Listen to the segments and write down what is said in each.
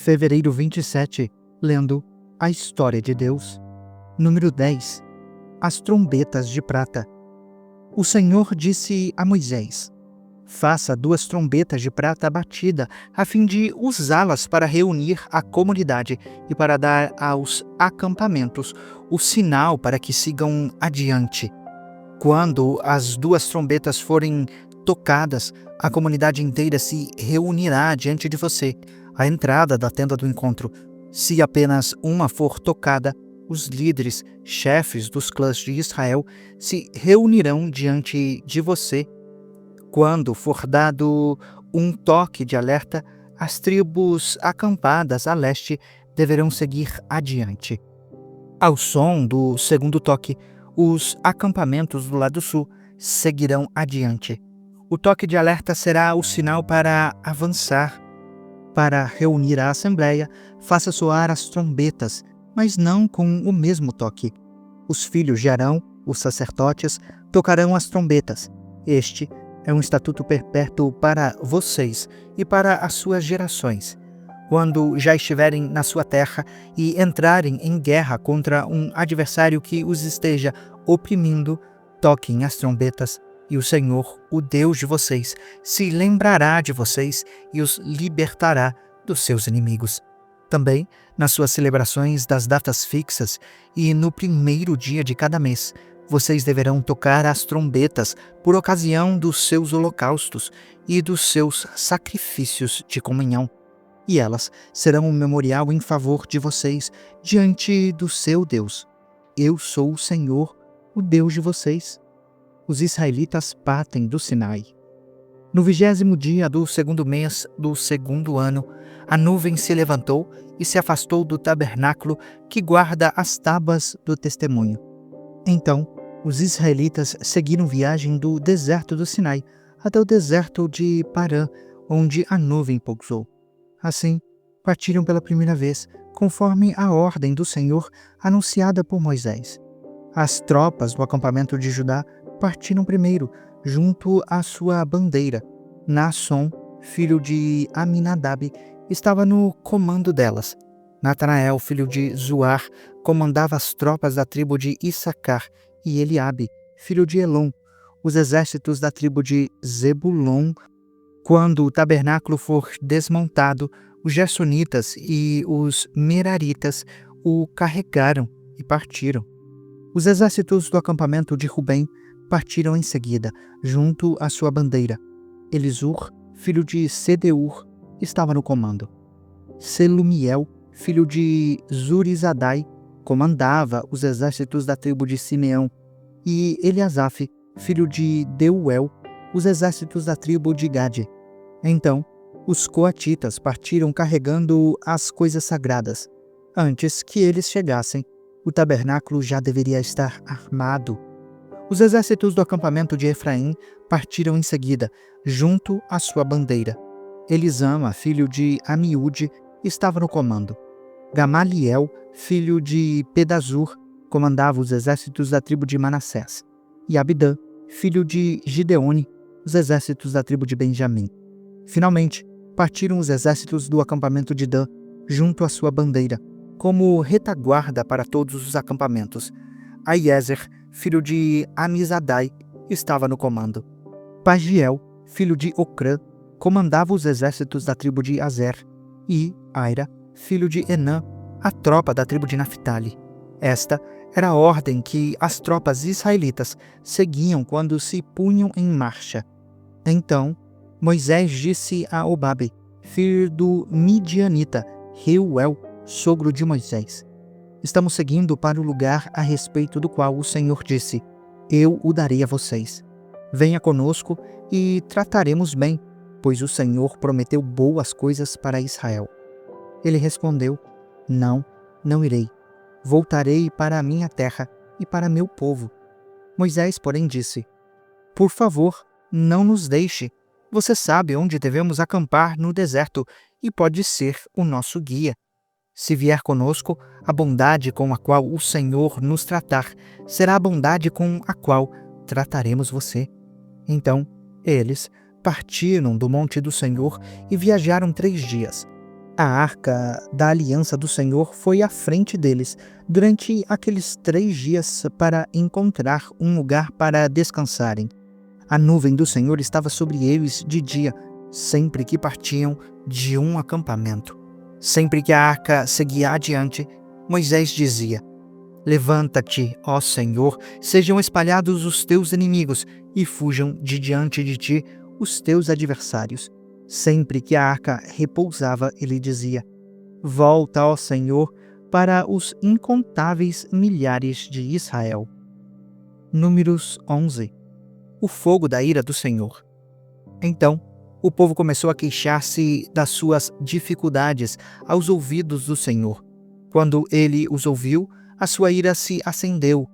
Fevereiro 27, lendo a História de Deus. Número 10. As trombetas de prata. O Senhor disse a Moisés: faça 2 trombetas de prata batida, a fim de usá-las para reunir a comunidade e para dar aos acampamentos o sinal para que sigam adiante. Quando as 2 trombetas forem tocadas, a comunidade inteira se reunirá diante de você, à entrada da tenda do encontro. Se apenas uma for tocada, os líderes, chefes dos clãs de Israel, se reunirão diante de você. Quando for dado um toque de alerta, as tribos acampadas a leste deverão seguir adiante. Ao som do segundo toque, os acampamentos do lado sul seguirão adiante. O toque de alerta será o sinal para avançar. Para reunir a assembleia, faça soar as trombetas, mas não com o mesmo toque. Os filhos de Arão, os sacerdotes, tocarão as trombetas. Este é um estatuto perpétuo para vocês e para as suas gerações. Quando já estiverem na sua terra e entrarem em guerra contra um adversário que os esteja oprimindo, toquem as trombetas, e o Senhor, o Deus de vocês, se lembrará de vocês e os libertará dos seus inimigos. Também, nas suas celebrações das datas fixas e no primeiro dia de cada mês, vocês deverão tocar as trombetas por ocasião dos seus holocaustos e dos seus sacrifícios de comunhão. E elas serão um memorial em favor de vocês diante do seu Deus. Eu sou o Senhor, o Deus de vocês. Os israelitas partem do Sinai. No 20º dia do 2º mês do 2º ano, a nuvem se levantou e se afastou do tabernáculo que guarda as tábuas do testemunho. Então, os israelitas seguiram viagem do deserto do Sinai até o deserto de Parã, onde a nuvem pousou. Assim, partiram pela primeira vez, conforme a ordem do Senhor anunciada por Moisés. As tropas do acampamento de Judá partiram primeiro, junto à sua bandeira. Naasson, filho de Aminadab, estava no comando delas. Natanael, filho de Zuar, comandava as tropas da tribo de Issacar, e Eliabe, filho de Elon, os exércitos da tribo de Zebulon. Quando o tabernáculo for desmontado, os gersonitas e os meraritas o carregaram e partiram. Os exércitos do acampamento de Rubem partiram em seguida, junto à sua bandeira. Elisur, filho de Sedeur, estava no comando. Selumiel, filho de Zurizadai, comandava os exércitos da tribo de Simeão, e Eliasaf, filho de Deuel, os exércitos da tribo de Gade. Então, os coatitas partiram carregando as coisas sagradas. Antes que eles chegassem, o tabernáculo já deveria estar armado. Os exércitos do acampamento de Efraim partiram em seguida, junto à sua bandeira. Elisama, filho de Amiúde, estava no comando. Gamaliel, filho de Pedazur, comandava os exércitos da tribo de Manassés. E Abidã, filho de Gideone, os exércitos da tribo de Benjamim. Finalmente, partiram os exércitos do acampamento de Dan, junto à sua bandeira, como retaguarda para todos os acampamentos. Aiezer, filho de Amizadai, estava no comando. Pagiel, filho de Ocrã, comandava os exércitos da tribo de Azer, e Aira, filho de Enã, a tropa da tribo de Naphtali. Esta era a ordem que as tropas israelitas seguiam quando se punham em marcha. Então, Moisés disse a Obabe, filho do Midianita, Reuel, sogro de Moisés: estamos seguindo para o lugar a respeito do qual o Senhor disse: eu o darei a vocês. Venha conosco e trataremos bem, pois o Senhor prometeu boas coisas para Israel. Ele respondeu: não, não irei. Voltarei para a minha terra e para meu povo. Moisés, porém, disse: por favor, não nos deixe. Você sabe onde devemos acampar no deserto e pode ser o nosso guia. Se vier conosco, a bondade com a qual o Senhor nos tratar será a bondade com a qual trataremos você. Então, eles partiram do monte do Senhor e viajaram 3 dias. A arca da aliança do Senhor foi à frente deles durante aqueles 3 dias para encontrar um lugar para descansarem. A nuvem do Senhor estava sobre eles de dia, sempre que partiam de um acampamento. Sempre que a arca seguia adiante, Moisés dizia: Levanta-te, ó Senhor, sejam espalhados os teus inimigos e fujam de diante de ti os teus adversários. Sempre que a arca repousava, ele dizia: Volta, ó Senhor, para os incontáveis milhares de Israel. Números 11. O fogo da ira do Senhor. Então, o povo começou a queixar-se das suas dificuldades aos ouvidos do Senhor. Quando ele os ouviu, a sua ira se acendeu,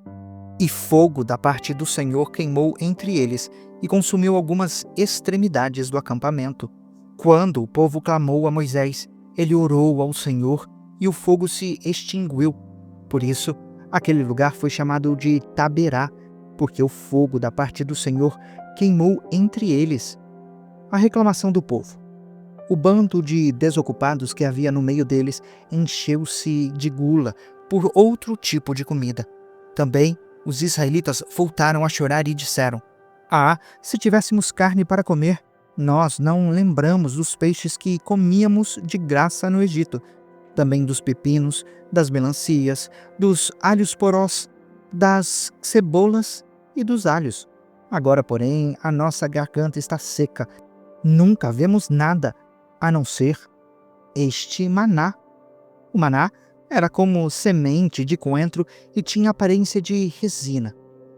e fogo da parte do Senhor queimou entre eles e consumiu algumas extremidades do acampamento. Quando o povo clamou a Moisés, ele orou ao Senhor e o fogo se extinguiu. Por isso, aquele lugar foi chamado de Taberá, porque o fogo da parte do Senhor queimou entre eles. A reclamação do povo. O bando de desocupados que havia no meio deles encheu-se de gula por outro tipo de comida. Também os israelitas voltaram a chorar e disseram: se tivéssemos carne para comer, nós não lembramos dos peixes que comíamos de graça no Egito, também dos pepinos, das melancias, dos alhos porós, das cebolas e dos alhos. Agora, porém, a nossa garganta está seca. Nunca vemos nada a não ser este maná. O maná era como semente de coentro e tinha aparência de resina.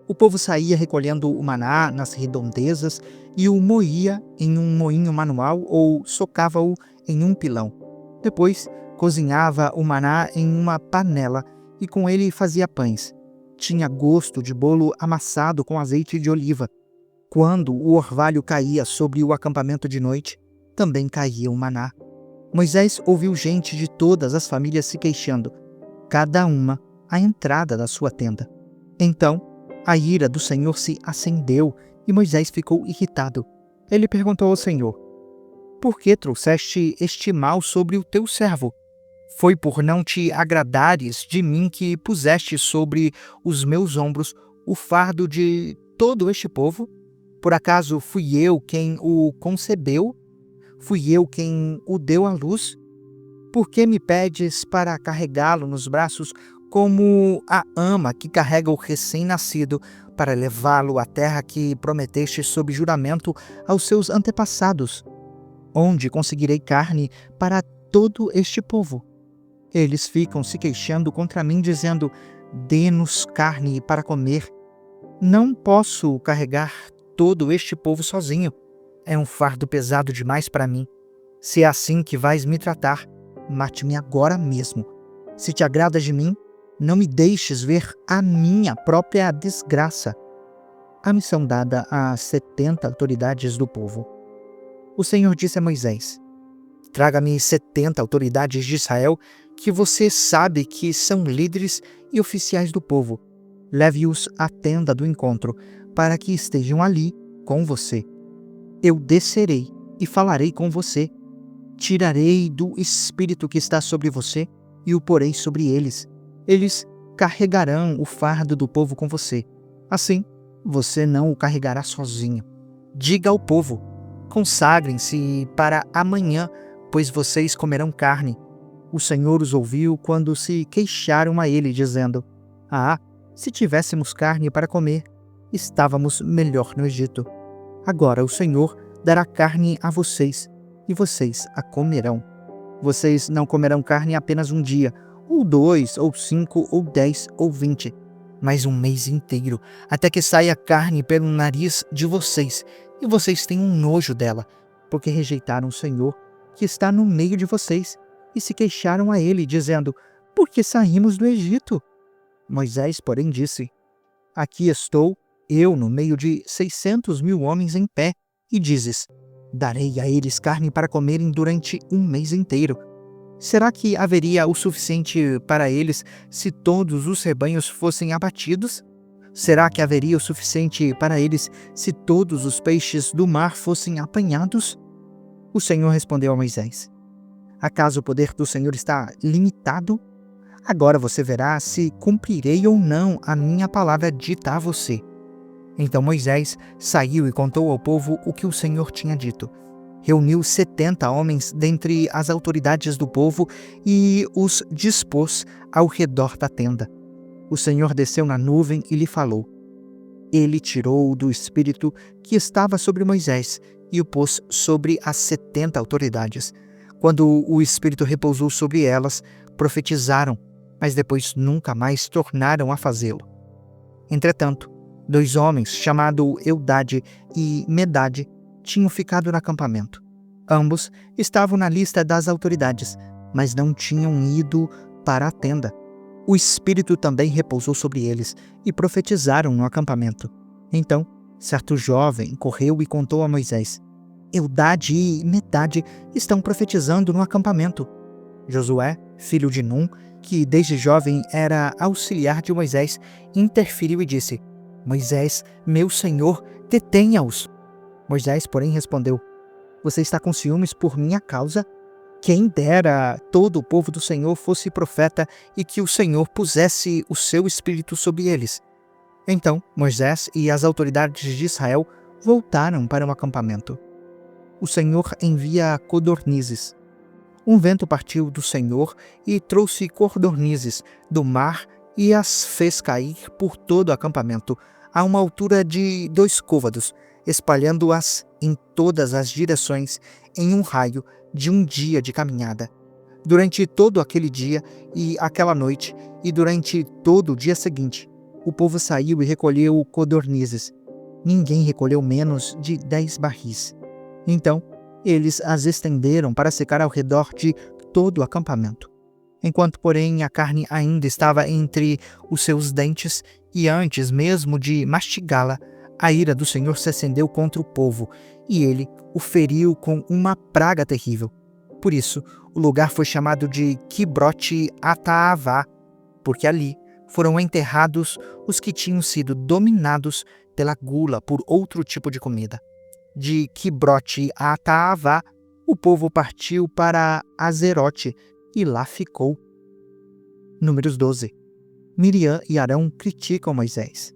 O povo saía recolhendo o maná nas redondezas e o moía em um moinho manual ou socava-o em um pilão. Depois, cozinhava o maná em uma panela e com ele fazia pães. Tinha gosto de bolo amassado com azeite de oliva. Quando o orvalho caía sobre o acampamento de noite, também caía o maná. Moisés ouviu gente de todas as famílias se queixando, cada uma à entrada da sua tenda. Então, a ira do Senhor se acendeu e Moisés ficou irritado. Ele perguntou ao Senhor: Por que trouxeste este mal sobre o teu servo? Foi por não te agradares de mim que puseste sobre os meus ombros o fardo de todo este povo? Por acaso fui eu quem o concebeu? Fui eu quem o deu à luz? Por que me pedes para carregá-lo nos braços como a ama que carrega o recém-nascido para levá-lo à terra que prometeste sob juramento aos seus antepassados? Onde conseguirei carne para todo este povo? Eles ficam se queixando contra mim, dizendo: Dê-nos carne para comer. Não posso carregar todo este povo sozinho. É um fardo pesado demais para mim. Se é assim que vais me tratar, mate-me agora mesmo. Se te agradas de mim, não me deixes ver a minha própria desgraça. A missão dada às 70 autoridades do povo. O Senhor disse a Moisés: Traga-me 70 autoridades de Israel, que você sabe que são líderes e oficiais do povo. Leve-os à tenda do encontro, para que estejam ali com você. Eu descerei e falarei com você. Tirarei do espírito que está sobre você e o porei sobre eles. Eles carregarão o fardo do povo com você. Assim, você não o carregará sozinho. Diga ao povo: Consagrem-se para amanhã, pois vocês comerão carne. O Senhor os ouviu quando se queixaram a ele, dizendo: se tivéssemos carne para comer, estávamos melhor no Egito. Agora o Senhor dará carne a vocês, e vocês a comerão. Vocês não comerão carne apenas um dia, ou 2, ou 5, ou 10, ou 20, mas um mês inteiro, até que saia carne pelo nariz de vocês, e vocês tenham nojo dela, porque rejeitaram o Senhor, que está no meio de vocês, e se queixaram a ele, dizendo: Por que saímos do Egito? Moisés, porém, disse: Aqui estou eu no meio de 600.000 homens em pé, e dizes: Darei a eles carne para comerem durante um mês inteiro. Será que haveria o suficiente para eles se todos os rebanhos fossem abatidos? Será que haveria o suficiente para eles se todos os peixes do mar fossem apanhados? O Senhor respondeu a Moisés: Acaso o poder do Senhor está limitado? Agora você verá se cumprirei ou não a minha palavra dita a você. Então Moisés saiu e contou ao povo o que o Senhor tinha dito. Reuniu 70 homens dentre as autoridades do povo e os dispôs ao redor da tenda. O Senhor desceu na nuvem e lhe falou. Ele tirou do espírito que estava sobre Moisés e o pôs sobre as 70 autoridades. Quando o espírito repousou sobre elas, profetizaram, mas depois nunca mais tornaram a fazê-lo. Entretanto, 2 homens, chamados Eldade e Medade, tinham ficado no acampamento. Ambos estavam na lista das autoridades, mas não tinham ido para a tenda. O Espírito também repousou sobre eles e profetizaram no acampamento. Então, certo jovem correu e contou a Moisés: Eldade e Medade estão profetizando no acampamento. Josué, filho de Num, que desde jovem era auxiliar de Moisés, interferiu e disse: Moisés, meu senhor, detenha-os. Moisés, porém, respondeu: Você está com ciúmes por minha causa? Quem dera todo o povo do Senhor fosse profeta e que o Senhor pusesse o seu espírito sobre eles. Então Moisés e as autoridades de Israel voltaram para o acampamento. O Senhor envia codornizes. Um vento partiu do Senhor e trouxe codornizes do mar e as fez cair por todo o acampamento, a uma altura de 2 côvados, espalhando-as em todas as direções em um raio de um dia de caminhada. Durante todo aquele dia e aquela noite, e durante todo o dia seguinte, o povo saiu e recolheu codornizes. Ninguém recolheu menos de 10 barris. Então, eles as estenderam para secar ao redor de todo o acampamento. Enquanto, porém, a carne ainda estava entre os seus dentes, e antes mesmo de mastigá-la, a ira do Senhor se acendeu contra o povo, e ele o feriu com uma praga terrível. Por isso, o lugar foi chamado de Quibrote Ataavá, porque ali foram enterrados os que tinham sido dominados pela gula por outro tipo de comida. De Quibrote Ataavá, o povo partiu para Azerote e lá ficou. Números 12. Miriam e Arão criticam Moisés.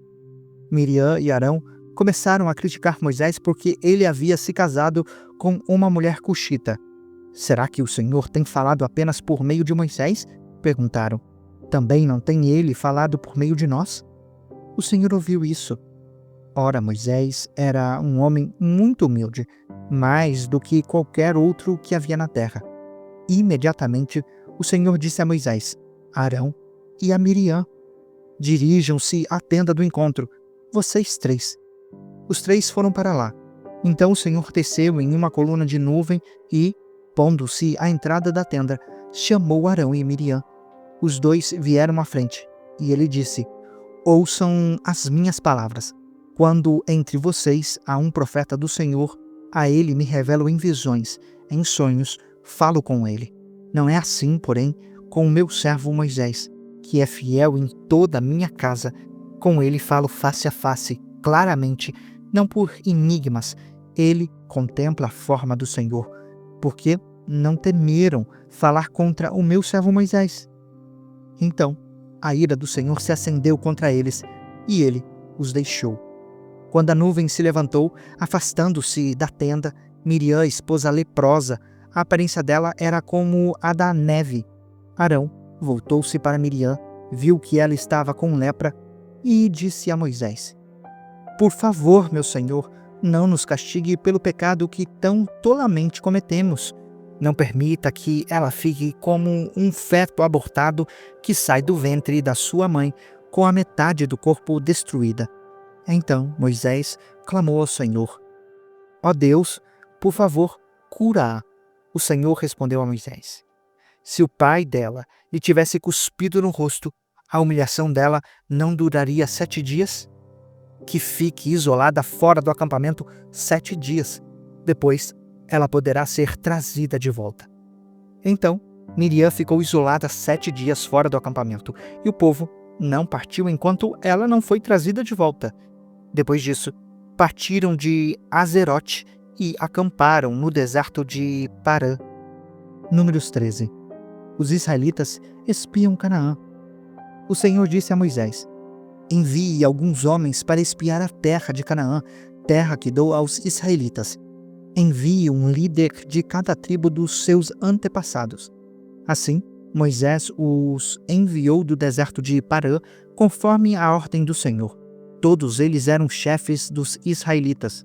Miriam e Arão começaram a criticar Moisés porque ele havia se casado com uma mulher cuxita. Será que o Senhor tem falado apenas por meio de Moisés? Perguntaram. Também não tem ele falado por meio de nós? O Senhor ouviu isso. Ora, Moisés era um homem muito humilde, mais do que qualquer outro que havia na terra. Imediatamente, o Senhor disse a Moisés, Arão e a Miriam: Dirijam-se à tenda do encontro, vocês 3. Os 3 foram para lá. Então o Senhor desceu em uma coluna de nuvem e, pondo-se à entrada da tenda, chamou Arão e Miriam. Os 2 vieram à frente, e ele disse: Ouçam as minhas palavras. Quando entre vocês há um profeta do Senhor, a ele me revelo em visões, em sonhos, falo com ele. Não é assim, porém, com o meu servo Moisés, que é fiel em toda a minha casa. Com ele falo face a face, claramente, não por enigmas. Ele contempla a forma do Senhor, porque não temeram falar contra o meu servo Moisés. Então a ira do Senhor se acendeu contra eles, e ele os deixou. Quando a nuvem se levantou, afastando-se da tenda, Miriam, esposa leprosa, a aparência dela era como a da neve. Arão voltou-se para Miriam, viu que ela estava com lepra e disse a Moisés: Por favor, meu senhor, não nos castigue pelo pecado que tão tolamente cometemos. Não permita que ela fique como um feto abortado que sai do ventre da sua mãe com a metade do corpo destruída. Então Moisés clamou ao Senhor: Ó Deus, por favor, cura-a. O Senhor respondeu a Moisés: Se o pai dela lhe tivesse cuspido no rosto, a humilhação dela não duraria 7 dias? Que fique isolada fora do acampamento 7 dias. Depois, ela poderá ser trazida de volta. Então, Miriam ficou isolada 7 dias fora do acampamento, e o povo não partiu enquanto ela não foi trazida de volta. Depois disso, partiram de Azerote e acamparam no deserto de Parã. Números 13. Os israelitas espiam Canaã. O Senhor disse a Moisés: envie alguns homens para espiar a terra de Canaã, terra que dou aos israelitas. Envie um líder de cada tribo dos seus antepassados. Assim, Moisés os enviou do deserto de Parã, conforme a ordem do Senhor. Todos eles eram chefes dos israelitas.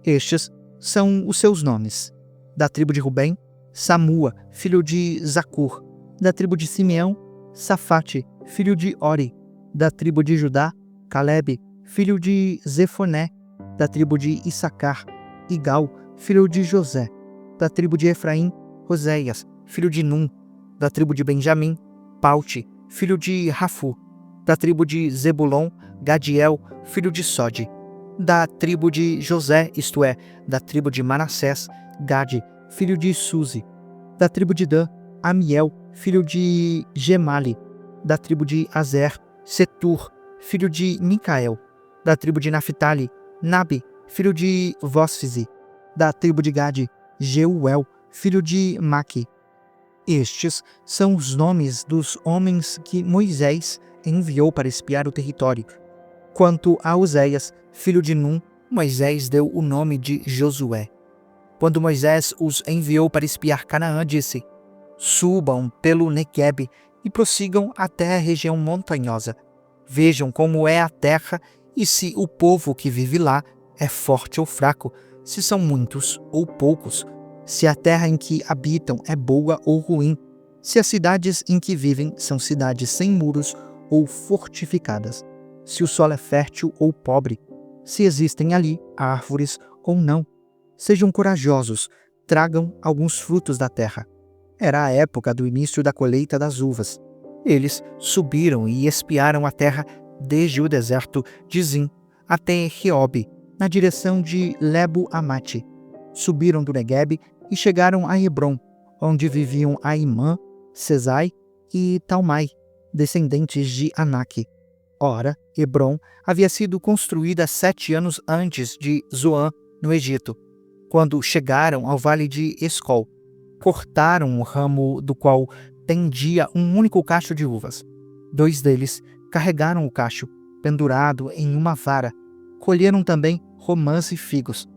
Estes são os seus nomes: da tribo de Rubem, Samua, filho de Zacur; da tribo de Simeão, Safate, filho de Ori; da tribo de Judá, Calebe, filho de Zefoné; da tribo de Issacar, Igal, filho de José; da tribo de Efraim, Oséias, filho de Num; da tribo de Benjamim, Paute, filho de Rafu; da tribo de Zebulon, Gadiel, filho de Sode; da tribo de José, isto é, da tribo de Manassés, Gade, filho de Suzi; da tribo de Dan, Amiel, filho de Gemali; da tribo de Azer, Setur, filho de Micael; da tribo de Naphtali, Nabi, filho de Vosfizi; da tribo de Gade, Jeuel, filho de Maqui. Estes são os nomes dos homens que Moisés enviou para espiar o território. Quanto a Oséias, filho de Num, Moisés deu o nome de Josué. Quando Moisés os enviou para espiar Canaã, disse: subam pelo Neguebe e prossigam até a região montanhosa. Vejam como é a terra e se o povo que vive lá é forte ou fraco, se são muitos ou poucos, se a terra em que habitam é boa ou ruim, se as cidades em que vivem são cidades sem muros ou fortificadas, se o solo é fértil ou pobre, se existem ali árvores ou não. Sejam corajosos, tragam alguns frutos da terra. Era a época do início da colheita das uvas. Eles subiram e espiaram a terra desde o deserto de Zim até Reobe, na direção de Lebo-Amate. Subiram do Neguebe e chegaram a Hebrom, onde viviam Aimã, Sesai e Talmai, descendentes de Anak. Ora, Hebrom havia sido construída 7 anos antes de Zoan, no Egito. Quando chegaram ao vale de Escol, cortaram o ramo do qual pendia um único cacho de uvas. 2 deles carregaram o cacho, pendurado em uma vara. Colheram também romãs e figos.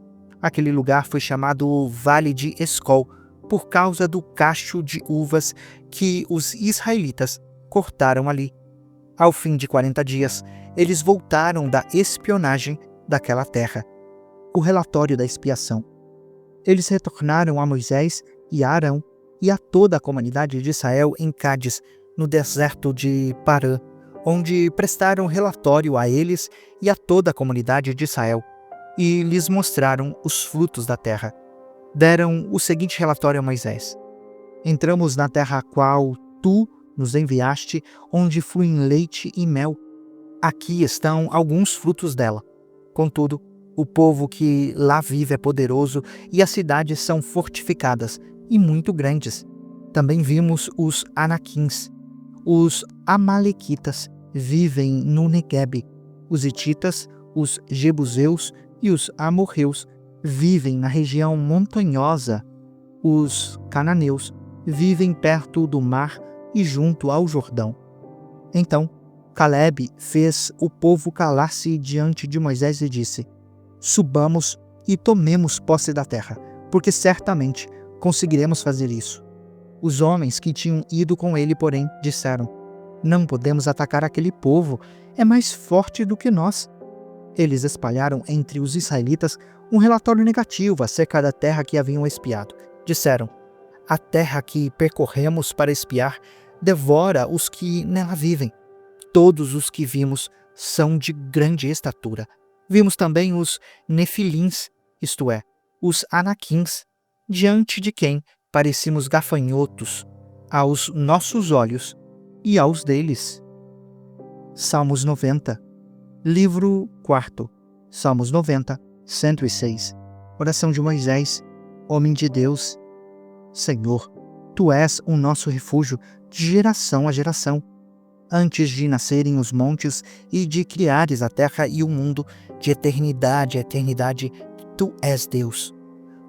Aquele lugar foi chamado Vale de Escol, por causa do cacho de uvas que os israelitas cortaram ali. Ao fim de 40 dias, eles voltaram da espionagem daquela terra. O relatório da expiação. Eles retornaram a Moisés e a Arão e a toda a comunidade de Israel em Cádiz, no deserto de Parã, onde prestaram relatório a eles e a toda a comunidade de Israel, e lhes mostraram os frutos da terra. Deram o seguinte relatório a Moisés: entramos na terra a qual tu nos enviaste, onde fluem leite e mel. Aqui estão alguns frutos dela. Contudo, o povo que lá vive é poderoso e as cidades são fortificadas e muito grandes. Também vimos os Anaquins. Os Amalequitas vivem no Neguebe. Os Hititas, os Jebuseus e os Amorreus vivem na região montanhosa. Os Cananeus vivem perto do mar e junto ao Jordão. Então, Calebe fez o povo calar-se diante de Moisés e disse: subamos e tomemos posse da terra, porque certamente conseguiremos fazer isso. Os homens que tinham ido com ele, porém, disseram: não podemos atacar aquele povo, é mais forte do que nós. Eles espalharam entre os israelitas um relatório negativo acerca da terra que haviam espiado. Disseram: a terra que percorremos para espiar devora os que nela vivem. Todos os que vimos são de grande estatura. Vimos também os Nefilins, isto é, os Anaquins, diante de quem parecíamos gafanhotos aos nossos olhos e aos deles. Salmos 90. Livro 4. Salmos 90, 106. Oração de Moisés, homem de Deus. Senhor, Tu és o nosso refúgio de geração a geração. Antes de nascerem os montes e de criares a terra e o mundo, de eternidade a eternidade, Tu és Deus.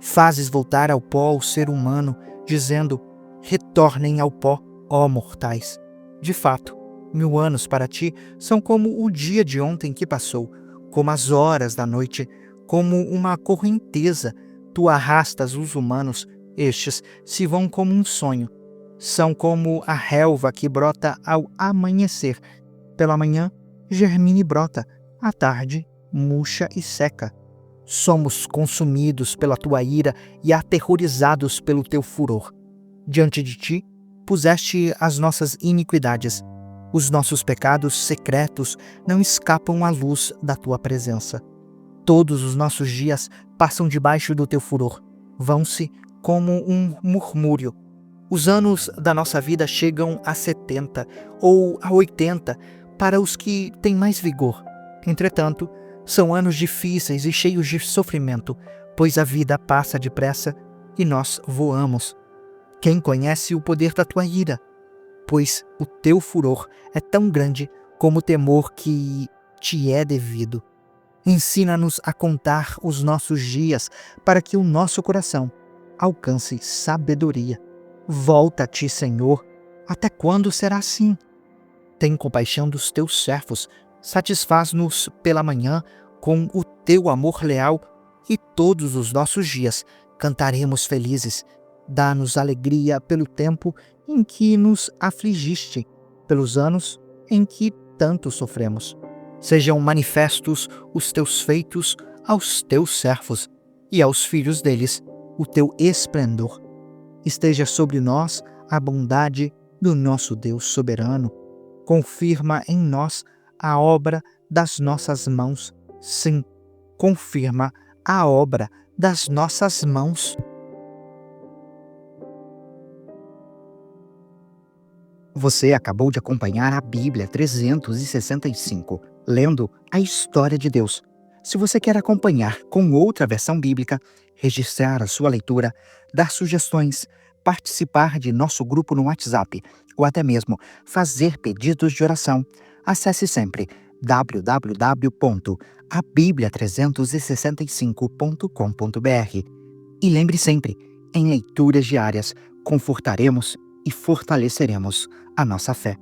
Fazes voltar ao pó o ser humano, dizendo: retornem ao pó, ó mortais. De fato, 1000 anos para ti são como o dia de ontem que passou, como as horas da noite, como uma correnteza. Tu arrastas os humanos, estes se vão como um sonho. São como a relva que brota ao amanhecer. Pela manhã, germina e brota, à tarde, murcha e seca. Somos consumidos pela tua ira e aterrorizados pelo teu furor. Diante de ti, puseste as nossas iniquidades. Os nossos pecados secretos não escapam à luz da tua presença. Todos os nossos dias passam debaixo do teu furor. Vão-se como um murmúrio. Os anos da nossa vida chegam a 70 ou a 80 para os que têm mais vigor. Entretanto, são anos difíceis e cheios de sofrimento, pois a vida passa depressa e nós voamos. Quem conhece o poder da tua ira? Pois o teu furor é tão grande como o temor que te é devido. Ensina-nos a contar os nossos dias para que o nosso coração alcance sabedoria. Volta a ti, Senhor. Até quando será assim? Tem compaixão dos teus servos. Satisfaz-nos pela manhã com o teu amor leal e todos os nossos dias cantaremos felizes. Dá-nos alegria pelo tempo em que nos afligiste, pelos anos em que tanto sofremos. Sejam manifestos os teus feitos aos teus servos e aos filhos deles o teu esplendor. Esteja sobre nós a bondade do nosso Deus soberano. Confirma em nós a obra das nossas mãos. Sim, confirma a obra das nossas mãos. Você acabou de acompanhar a Bíblia 365, lendo a história de Deus. Se você quer acompanhar com outra versão bíblica, registrar a sua leitura, dar sugestões, participar de nosso grupo no WhatsApp ou até mesmo fazer pedidos de oração, acesse sempre www.abiblia365.com.br. E lembre sempre, em leituras diárias, confortaremos e fortaleceremos a nossa fé.